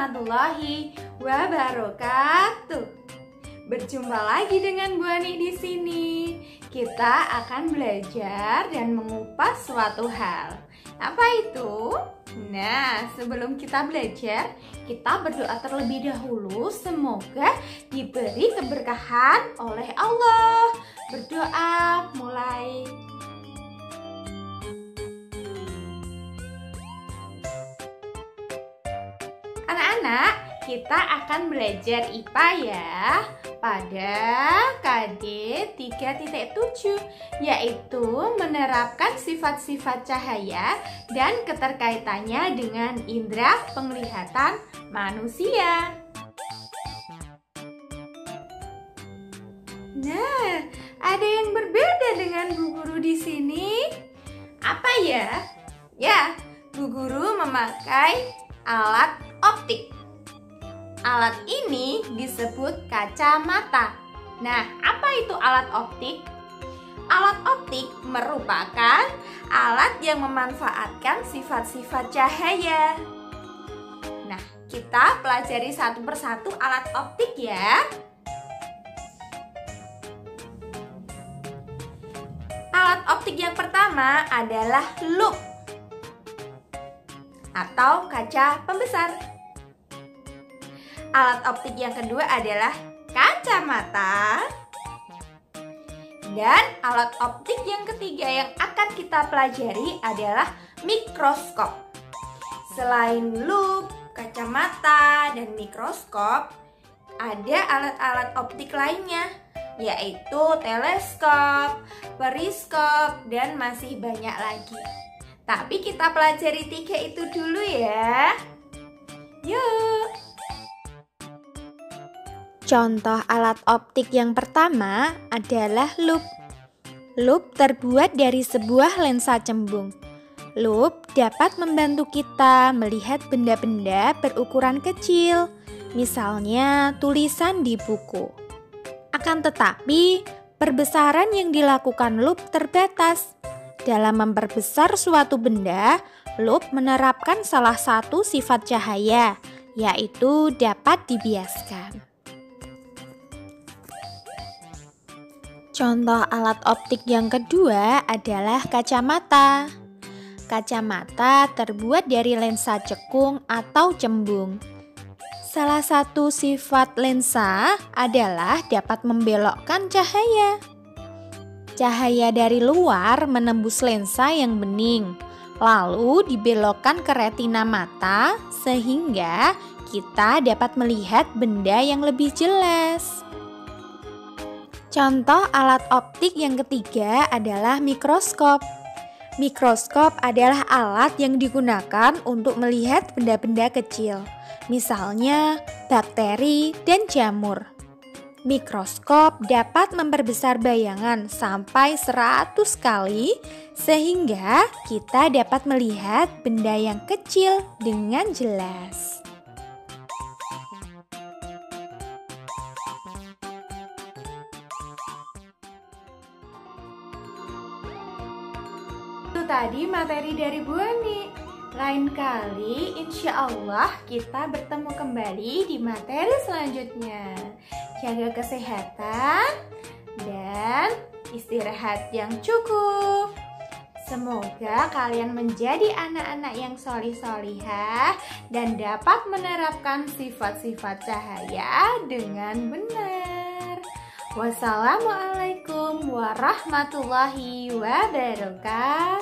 warahmatullahi wabarakatuh. Berjumpa lagi dengan Bu Ani di sini. Kita akan belajar dan mengupas suatu hal. Apa itu? Nah, sebelum kita belajar, kita berdoa terlebih dahulu. Semoga diberi keberkahan oleh Allah. Berdoa mulai. Anak-anak, kita akan belajar IPA ya pada KD 3.7, yaitu menerapkan sifat-sifat cahaya dan keterkaitannya dengan indera penglihatan manusia. Nah, ada yang berbeda dengan Bu Guru di sini. Apa ya? Ya, Bu Guru memakai alat optik. Alat ini disebut kacamata. Nah, apa itu alat optik? Alat optik merupakan alat yang memanfaatkan sifat-sifat cahaya. Nah, kita pelajari satu persatu alat optik ya. Alat optik yang pertama adalah lup atau kaca pembesar. Alat optik yang kedua adalah kacamata. Dan alat optik yang ketiga yang akan kita pelajari adalah mikroskop. Selain lup, kacamata, dan mikroskop, ada alat-alat optik lainnya, yaitu teleskop, periskop, dan masih banyak lagi. Tapi kita pelajari 3 itu dulu ya. Yuk. Contoh alat optik yang pertama adalah lup. Lup terbuat dari sebuah lensa cembung. Lup dapat membantu kita melihat benda-benda berukuran kecil, misalnya tulisan di buku. Akan tetapi, perbesaran yang dilakukan lup terbatas. Dalam memperbesar suatu benda, lup menerapkan salah satu sifat cahaya, yaitu dapat dibiaskan. Contoh alat optik yang kedua adalah kacamata. Kacamata terbuat dari lensa cekung atau cembung. Salah satu sifat lensa adalah dapat membelokkan cahaya. Cahaya dari luar menembus lensa yang bening, lalu dibelokkan ke retina mata sehingga kita dapat melihat benda yang lebih jelas. Contoh alat optik yang ketiga adalah mikroskop. Mikroskop adalah alat yang digunakan untuk melihat benda-benda kecil, misalnya bakteri dan jamur. Mikroskop dapat memperbesar bayangan sampai 100 kali sehingga kita dapat melihat benda yang kecil dengan jelas. Itu tadi materi dari Bu Ani. Lain kali insya Allah kita bertemu kembali di materi selanjutnya. Jaga kesehatan dan istirahat yang cukup. Semoga kalian menjadi anak-anak yang solih-solihah dan dapat menerapkan sifat-sifat cahaya dengan benar. Wassalamualaikum warahmatullahi wabarakatuh.